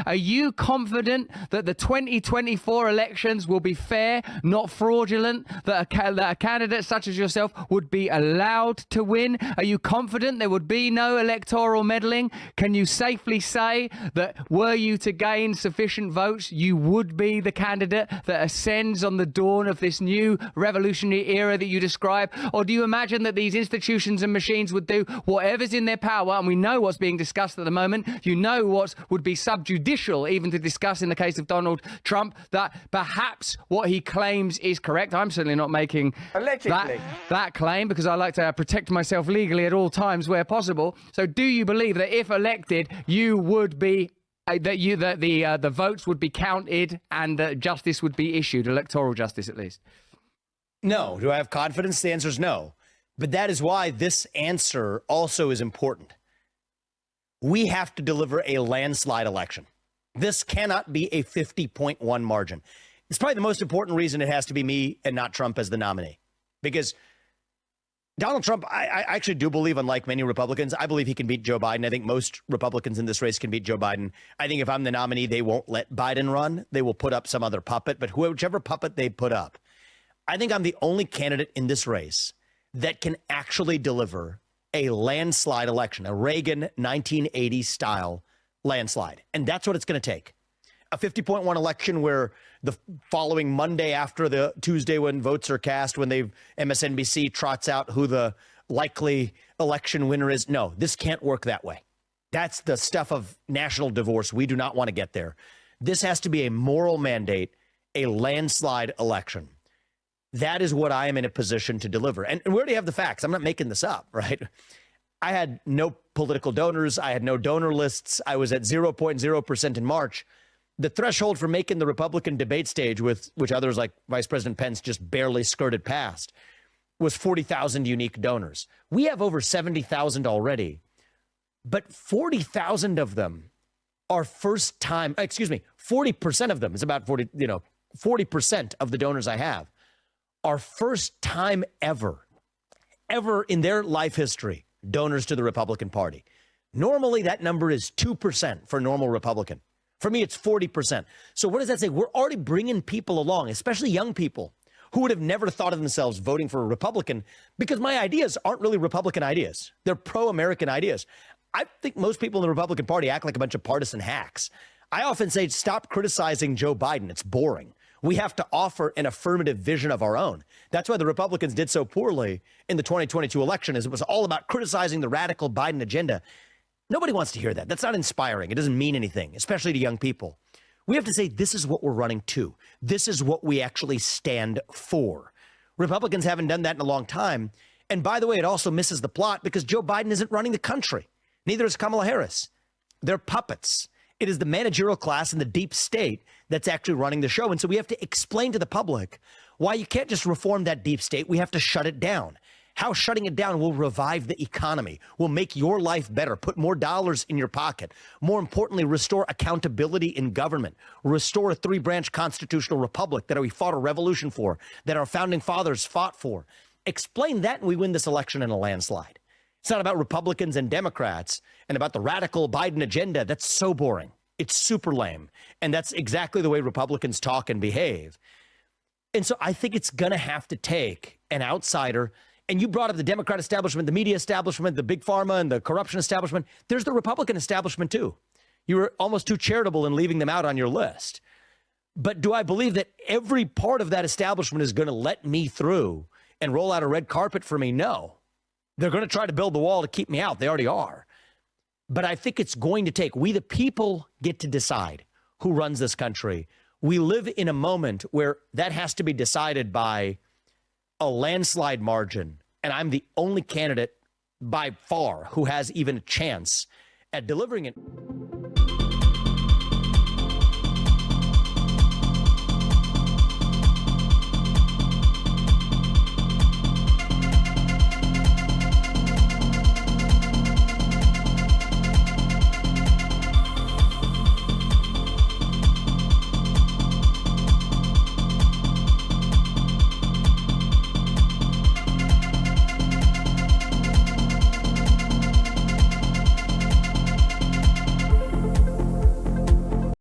Are you confident that the 2024 elections will be fair, not fraudulent, that a candidate such as yourself would be allowed to win? Are you confident there would be no electoral meddling? Can you safely say that were you to gain sufficient votes, you would be the candidate that ascends on the dawn of this new revolutionary era that you describe? Or do you imagine that these institutions and machines would do whatever's in their power, and we know what's being discussed at the moment, you know what would be subjudicial even to discuss in the case of Donald Trump, that perhaps what he claims is correct? I'm certainly not making that claim, because I like to protect myself legally at all times where possible. So do you believe that if elected, you would be that the votes would be counted and that justice would be issued, electoral justice at least? No. Do I have confidence? The answer is no. But that is why this answer also is important. We have to deliver a landslide election. This cannot be a 50.1 margin. It's probably the most important reason it has to be me and not Trump as the nominee. Because Donald Trump, I actually do believe, unlike many Republicans, I believe he can beat Joe Biden. I think most Republicans in this race can beat Joe Biden. I think if I'm the nominee, they won't let Biden run. They will put up some other puppet, but whichever puppet they put up, I think I'm the only candidate in this race that can actually deliver a landslide election, a Reagan 1980 style landslide. And that's what it's going to take. A 50.1 election where the following Monday after the Tuesday when votes are cast, when MSNBC trots out who the likely election winner is. No, this can't work that way. That's the stuff of national divorce. We do not want to get there. This has to be a moral mandate, a landslide election. That is what I am in a position to deliver. And we already have the facts. I'm not making this up, right? I had no political donors. I had no donor lists. I was at 0.0% in March. The threshold for making the Republican debate stage, with which others like Vice President Pence just barely skirted past, was 40,000 unique donors. We have over 70,000 already, but 40,000 of them are first time, 40% of them, is about 40% of the donors I have are first time ever in their life history donors to the Republican Party. Normally, that number is 2% for a normal Republican. For me, it's 40%. So what does that say? We're already bringing people along, especially young people, who would have never thought of themselves voting for a Republican, because my ideas aren't really Republican ideas. They're pro-American ideas. I think most people in the Republican Party act like a bunch of partisan hacks. I often say, stop criticizing Joe Biden. It's boring. We have to offer an affirmative vision of our own. That's why the Republicans did so poorly in the 2022 election, is it was all about criticizing the radical Biden agenda. Nobody wants to hear that. That's not inspiring. It doesn't mean anything, especially to young people. We have to say, this is what we're running to. This is what we actually stand for. Republicans haven't done that in a long time. And by the way, it also misses the plot because Joe Biden isn't running the country. Neither is Kamala Harris. They're puppets. It is the managerial class and the deep state that's actually running the show. And so we have to explain to the public why you can't just reform that deep state. We have to shut it down. How shutting it down will revive the economy, will make your life better, put more dollars in your pocket. More importantly, restore accountability in government, restore a three-branch constitutional republic that we fought a revolution for, that our founding fathers fought for. Explain that and we win this election in a landslide. It's not about Republicans and Democrats and about the radical Biden agenda. That's so boring. It's super lame. And that's exactly the way Republicans talk and behave. And so I think it's going to have to take an outsider. And you brought up the Democrat establishment, the media establishment, the big pharma and the corruption establishment. There's the Republican establishment, too. You were almost too charitable in leaving them out on your list. But do I believe that every part of that establishment is going to let me through and roll out a red carpet for me? No. They're going to try to build the wall to keep me out. They already are. But I think it's going to take, we the people get to decide who runs this country. We live in a moment where that has to be decided by a landslide margin. And I'm the only candidate by far who has even a chance at delivering it.